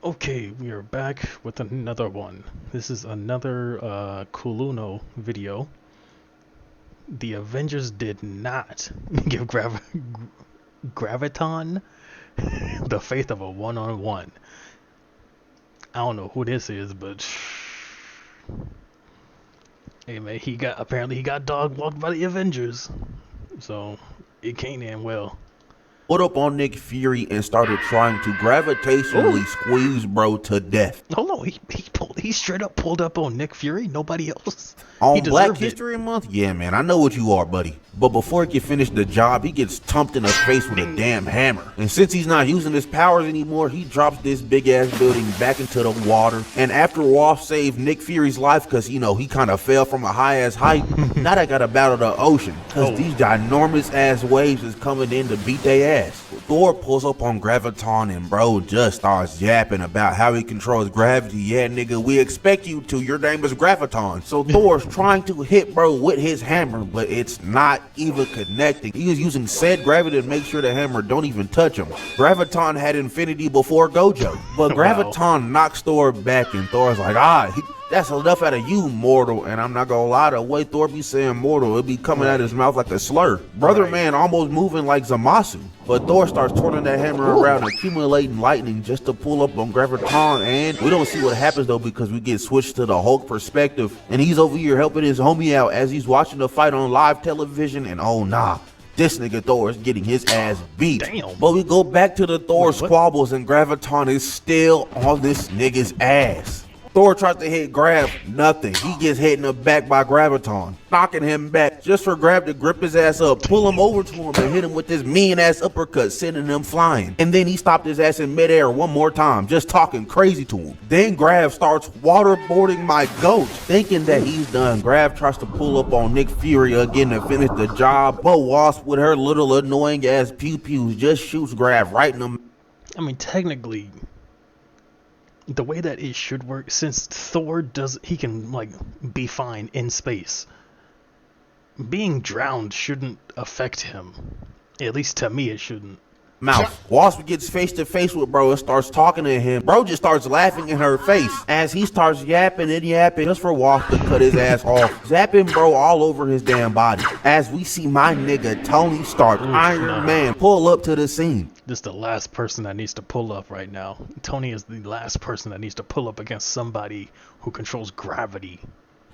Okay, we are back with another one. This is another Kuluno video. The Avengers did not give Graviton the faith of a one-on-one. I don't know who this is, but hey man, apparently he got dog walked by the Avengers, so it can't end well. Put up on Nick Fury and started trying to gravitationally squeeze bro to death. Hold on, he straight up pulled up on Nick Fury, nobody else. On Black History Month? Yeah, man, I know what you are, buddy. But before he can finish the job, he gets thumped in the face with a damn hammer. And since he's not using his powers anymore, he drops this big-ass building back into the water. And after Wasp saved Nick Fury's life, because, you know, he kind of fell from a high-ass height, now they got to battle the ocean. Because these ginormous-ass waves is coming in to beat their ass. Thor pulls up on Graviton and bro just starts yapping about how he controls gravity. Yeah, nigga, we expect you to. Your name is Graviton. So Thor's trying to hit bro with his hammer, but it's not even connecting. He is using said gravity to make sure the hammer don't even touch him. Graviton had infinity before Gojo, but Graviton knocks Thor back and Thor's like, that's enough out of you, mortal. And I'm not gonna lie, the way Thor be saying mortal, it be coming out his mouth like a slur. Brother man almost moving like Zamasu. But Thor starts twirling that hammer around, accumulating lightning just to pull up on Graviton. And we don't see what happens though, because we get switched to the Hulk perspective. And he's over here helping his homie out as he's watching the fight on live television. And oh nah, this nigga Thor is getting his ass beat. Damn. But we go back to the Thor squabbles and Graviton is still on this nigga's ass. Thor tries to hit Grav, nothing. He gets hit in the back by Graviton, knocking him back just for Grav to grip his ass up, pull him over to him and hit him with this mean ass uppercut, sending him flying. And then he stopped his ass in midair one more time, just talking crazy to him. Then Grav starts waterboarding my goat. Thinking that he's done, Grav tries to pull up on Nick Fury again to finish the job, but Wasp with her little annoying ass pew-pews just shoots Grav right in the... I mean, technically, the way that it should work, since Thor he can like be fine in space, being drowned shouldn't affect him. At least to me it shouldn't. Mouth. Wasp gets face to face with bro and starts talking to him. Bro just starts laughing in her face as he starts yapping and yapping just for Wasp to cut his ass off, zapping bro all over his damn body. As we see my nigga Tony Stark, Iron Man, pull up to the scene. This is the last person that needs to pull up right now. Tony is the last person that needs to pull up against somebody who controls gravity.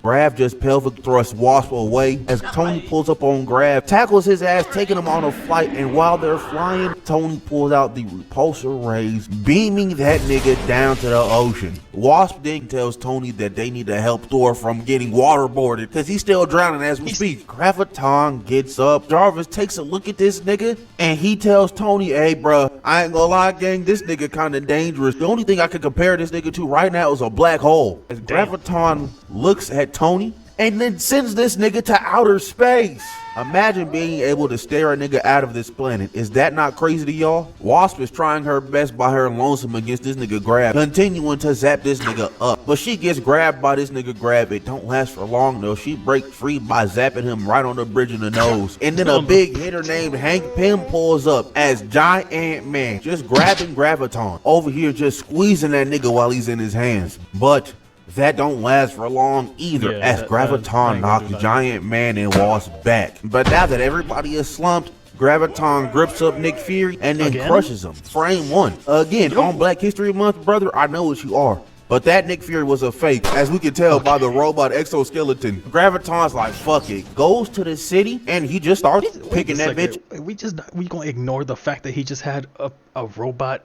Grav just pelvic thrusts Wasp away as Tony pulls up on Grav, tackles his ass, taking him on a flight, and while they're flying, Tony pulls out the repulsor rays, beaming that nigga down to the ocean. Wasp then tells Tony that they need to help Thor from getting waterboarded because he's still drowning as we speak. Graviton gets up, Jarvis takes a look at this nigga, and he tells Tony, hey bruh, I ain't gonna lie gang, this nigga kinda dangerous. The only thing I can compare this nigga to right now is a black hole. As Graviton looks at Tony and then sends this nigga to outer space. Imagine being able to stare a nigga out of this planet. Is that not crazy to y'all? Wasp is trying her best by her lonesome against this nigga Grav, continuing to zap this nigga up. But she gets grabbed by this nigga Grav. It don't last for long though. She breaks free by zapping him right on the bridge of the nose. And then a big hitter named Hank Pym pulls up as Giant Man, just grabbing Graviton. Over here just squeezing that nigga while he's in his hands. But that don't last for long either, as Graviton knocks Giant Man and Wasp back. But now that everybody is slumped, Graviton grips up Nick Fury and then crushes him. Frame one. Again, on Black History Month, brother, I know what you are. But that Nick Fury was a fake, as we can tell by the robot exoskeleton. Graviton's like, fuck it, goes to the city and he just starts picking that bitch. We gonna ignore the fact that he just had a robot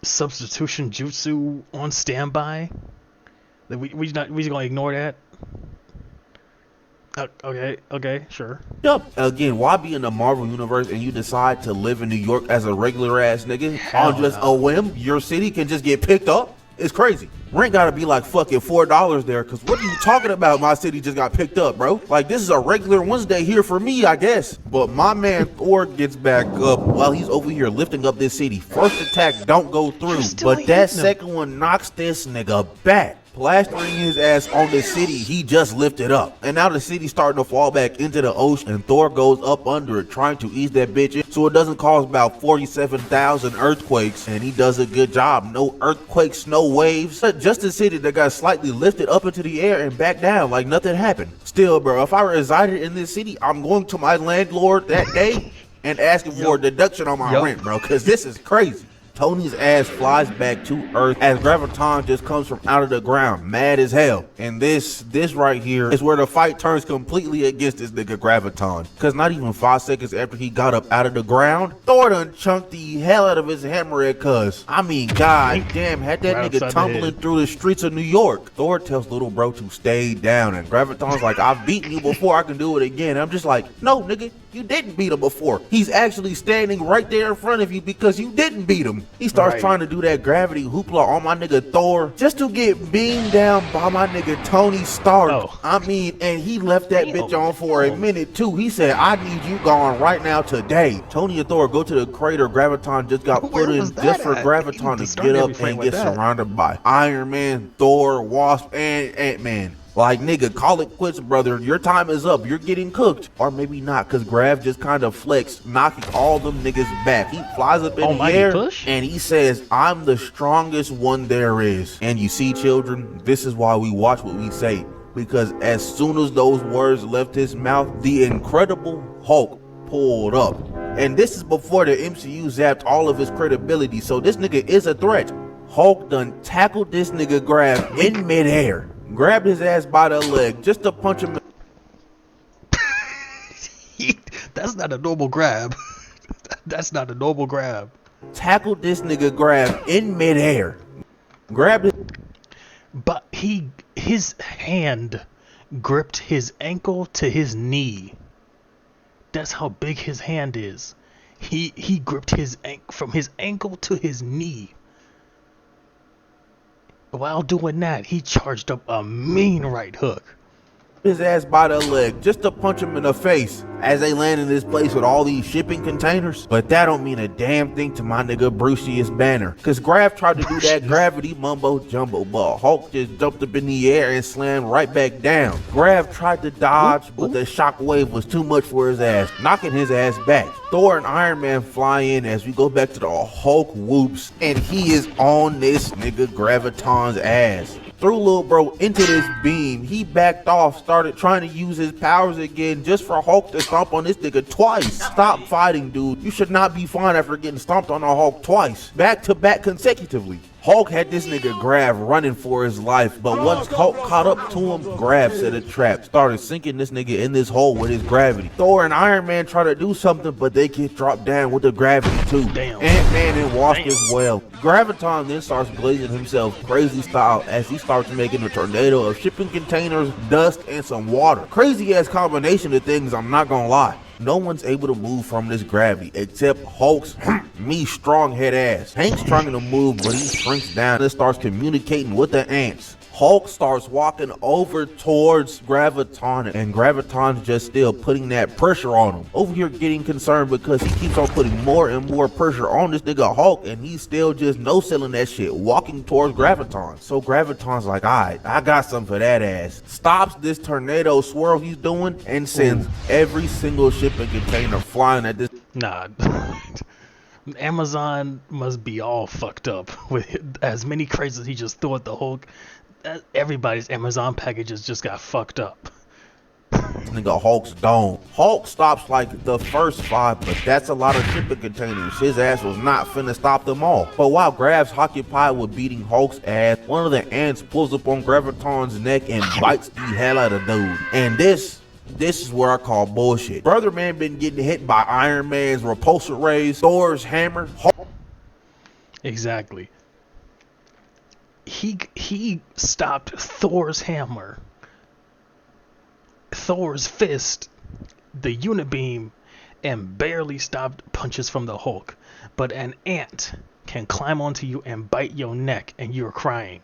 substitution jutsu on standby? That we just gonna ignore that? Okay, sure. Yup. Again, why be in the Marvel universe and you decide to live in New York as a regular ass nigga on just a whim? Your city can just get picked up? It's crazy. Rent gotta be like fucking $4 there, cause what are you talking about? My city just got picked up, bro. Like this is a regular Wednesday here for me, I guess. But my man Thor gets back up while he's over here lifting up this city. First attack don't go through, but that second one knocks this nigga back. plastering his ass on the city he just lifted up. And now the city's starting to fall back into the ocean, and Thor goes up under it trying to ease that bitch in so it doesn't cause about 47,000 earthquakes, and he does a good job. No earthquakes, no waves, just a city that got slightly lifted up into the air and back down like nothing happened. Still, bro, if I resided in this city, I'm going to my landlord that day and asking for a deduction on my rent, bro, because this is crazy. Tony's ass flies back to Earth as Graviton just comes from out of the ground, mad as hell. And this right here is where the fight turns completely against this nigga Graviton. Cause not even 5 seconds after he got up out of the ground, Thor done chunked the hell out of his hammer at Cuz. I mean, god damn, had that nigga tumbling through the streets of New York. Thor tells little bro to stay down, and Graviton's like, I've beaten you before, I can do it again. I'm just like, no nigga, you didn't beat him before. He's actually standing right there in front of you because you didn't beat him. He starts trying to do that gravity hoopla on my nigga Thor just to get beamed down by my nigga Tony Stark. I mean, and he left that bitch on for a minute too. He said, I need you gone right now today. Tony and Thor go to the crater Graviton just got put in just for Graviton to get up and get surrounded by Iron Man, Thor, Wasp, and Ant-Man. Like, nigga, call it quits, brother. Your time is up. You're getting cooked. Or maybe not, because Grav just kind of flexed, knocking all them niggas back. He flies up in the air, and he says, I'm the strongest one there is. And you see, children, this is why we watch what we say. Because as soon as those words left his mouth, the Incredible Hulk pulled up. And this is before the MCU zapped all of his credibility, so this nigga is a threat. Hulk done tackled this nigga Grav in midair. Grabbed his ass by the leg just to punch him. That's not a normal grab. That's not a normal grab. Tackled this nigga Grav in midair. Grabbed it. But his hand gripped his ankle to his knee. That's how big his hand is. He gripped his from his ankle to his knee. While doing that, he charged up a mean right hook. His ass by the leg just to punch him in the face as they land in this place with all these shipping containers. But that don't mean a damn thing to my nigga Brucius Banner, cause Grav tried to do that gravity mumbo jumbo, but Hulk just jumped up in the air and slammed right back down. Grav tried to dodge, but the shockwave was too much for his ass, knocking his ass back. Thor and Iron Man fly in as we go back to the Hulk whoops, and he is on this nigga Graviton's ass. Threw little bro into this beam. He backed off, started trying to use his powers again just for Hulk to stomp on this nigga twice. Stop fighting, dude. You should not be fine after getting stomped on a Hulk twice, back to back consecutively. Hulk had this nigga Grav running for his life, but once Hulk caught up to him, Grav set a trap, started sinking this nigga in this hole with his gravity. Thor and Iron Man try to do something, but they get dropped down with the gravity too. Ant-Man and Wasp as well. Graviton then starts blazing himself crazy style as he starts making a tornado of shipping containers, dust, and some water. Crazy ass combination of things, I'm not gonna lie. No one's able to move from this gravity except Hulk's strong head ass. Hank's trying to move, but he shrinks down and starts communicating with the ants. Hulk starts walking over towards Graviton, and Graviton's just still putting that pressure on him. Over here getting concerned because he keeps on putting more and more pressure on this nigga Hulk, and he's still just no-selling that shit, walking towards Graviton. So Graviton's like, alright, I got something for that ass. Stops this tornado swirl he's doing and sends every single shipping container flying at this. Nah. Amazon must be all fucked up with as many crates as he just threw at the Hulk. Everybody's Amazon packages just got fucked up. Nigga Hulk's dome. Hulk stops like the first 5, but that's a lot of shipping containers. His ass was not finna stop them all. But while Grav's occupied with beating Hulk's ass, one of the ants pulls up on Graviton's neck and bites the hell out of dude. And this is where I call bullshit. Brother man been getting hit by Iron Man's repulsor rays, Thor's hammer. Exactly. He stopped Thor's hammer, Thor's fist, the unibeam, and barely stopped punches from the Hulk. But an ant can climb onto you and bite your neck and you're crying.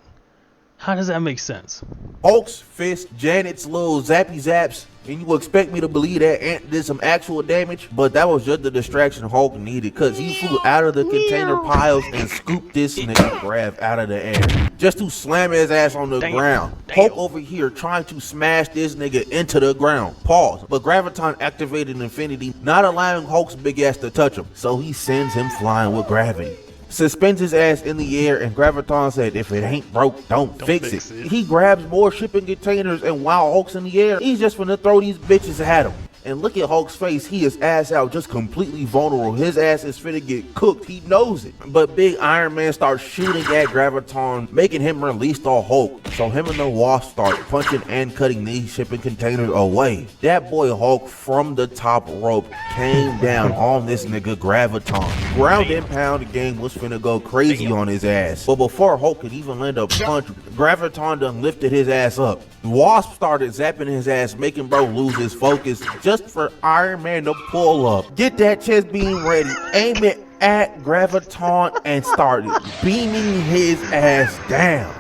How does that make sense? Hulk's fist, Janet's little zappy zaps, and you expect me to believe that Ant did some actual damage? But that was just the distraction Hulk needed, cause he flew out of the container piles and scooped this nigga Grav out of the air, just to slam his ass on the ground. Hulk over here trying to smash this nigga into the ground. Pause. But Graviton activated Infinity, not allowing Hulk's big ass to touch him, so he sends him flying with gravity. Suspends his ass in the air, and Graviton said, if it ain't broke, don't fix it. He grabs more shipping containers, and while Hulk's in the air, he's just finna throw these bitches at him. And look at Hulk's face, he is ass out, just completely vulnerable. His ass is finna get cooked, he knows it. But big Iron Man starts shooting at Graviton, making him release the Hulk. So him and the Wasp start punching and cutting these shipping containers away. That boy Hulk from the top rope came down on this nigga Graviton. Ground and pound game was finna go crazy on his ass. But before Hulk could even land a punch, Graviton done lifted his ass up. Wasp started zapping his ass, making bro lose his focus, just for Iron Man to pull up, get that chest beam ready, aim it at Graviton, and started beaming his ass down.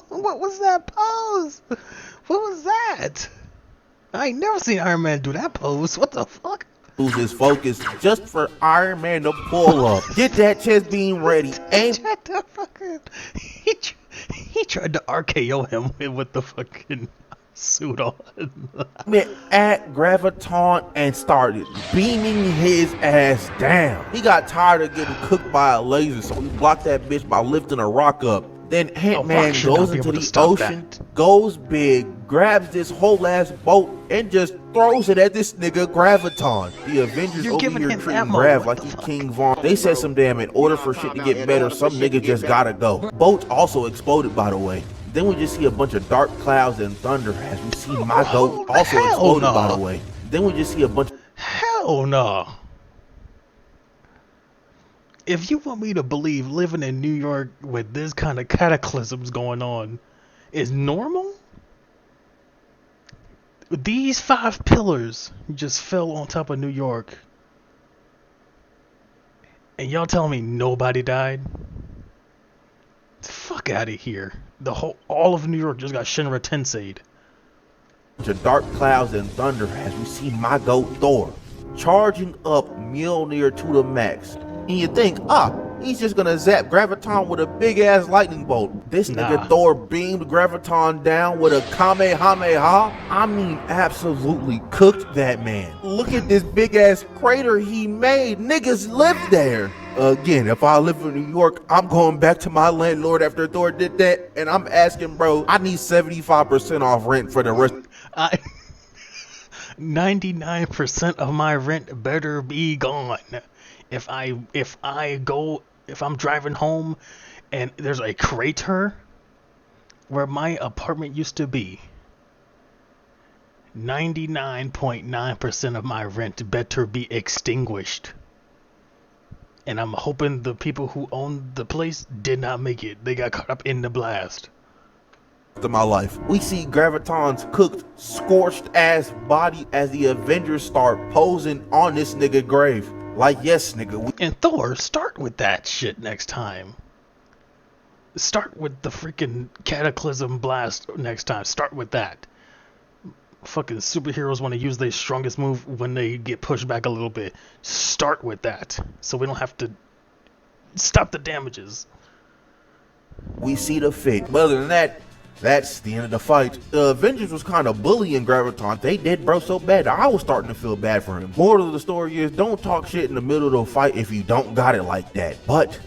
What was that pose? What was that? I ain't never seen Iron Man do that pose. What the fuck? Lose his focus, just for Iron Man to pull up, get that chest beam ready, aim. He tried to RKO him with the fucking suit on. At Graviton and started beaming his ass down. He got tired of getting cooked by a laser, so he blocked that bitch by lifting a rock up. Then Ant-Man goes into the ocean, goes big, grabs this whole ass boat, and just throws it at this nigga Graviton. The Avengers over here treating Grav like he's King Von. They said some damn in order for shit to get better, some nigga just gotta go. Boat also exploded, by the way. Then we just see a bunch of dark clouds and thunder as we see my goat also exploded, by the way. Then we just see a bunch of... Hell no. If you want me to believe living in New York with this kind of cataclysms going on is normal, these 5 pillars just fell on top of New York, and y'all telling me nobody died? Fuck out of here. All of New York just got Shinra Tensei'd. The dark clouds and thunder as we see my goat Thor charging up Mjolnir to the max. And you think, he's just gonna zap Graviton with a big ass lightning bolt. This nigga Thor beamed Graviton down with a Kamehameha. I mean, absolutely cooked that man. Look at this big ass crater he made. Niggas live there. Again, if I live in New York, I'm going back to my landlord after Thor did that, and I'm asking, bro, I need 75% off rent for the rest. 99% of my rent better be gone. If I'm driving home and there's a crater where my apartment used to be, 99.9% of my rent better be extinguished. And I'm hoping the people who own the place did not make it. They got caught up in the blast. Of my life, we see Graviton's cooked, scorched ass body as the Avengers start posing on this nigga grave. Like, yes, nigga. And Thor, start with that shit next time. Start with the freaking cataclysm blast next time. Start with that. Fucking superheroes want to use their strongest move when they get pushed back a little bit. Start with that, so we don't have to stop the damages. We see the fit. But other than that, that's the end of the fight. The Avengers was kind of bullying Graviton. They did bro so bad I was starting to feel bad for him. Moral of the story is, don't talk shit in the middle of the fight if you don't got it like that. But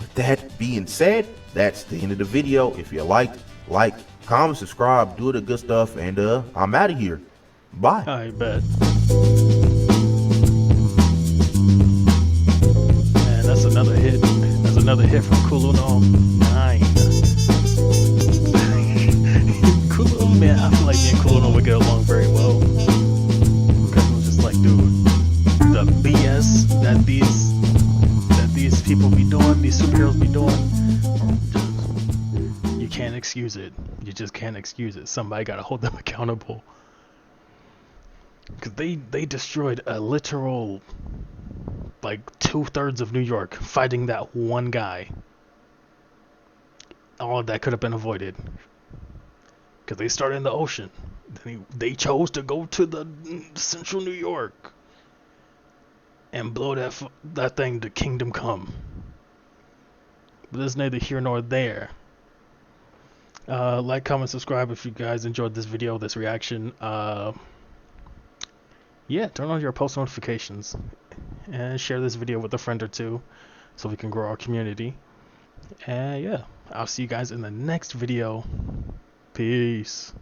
with that being said, that's the end of the video. If you liked, like, comment, subscribe, do the good stuff, and I'm out of here. Bye. I bet. Man, that's another hit. That's another hit from Kuluno 9. Kuluno, man, I feel like me and Kuluno would get along very well. Because it was just like, dude, the BS that these people be doing, these superheroes be doing, you can't excuse it. You just can't excuse it. Somebody gotta hold them accountable. Because they destroyed a literal, like, 2/3 of New York fighting that one guy. all of that could have been avoided. Because they started in the ocean. Then they chose to go to the central New York and blow that thing to Kingdom Come. But there's neither here nor there. Like, comment, subscribe if you guys enjoyed this video, this reaction. Yeah, turn on your post notifications and share this video with a friend or two so we can grow our community. And yeah, I'll see you guys in the next video. Peace.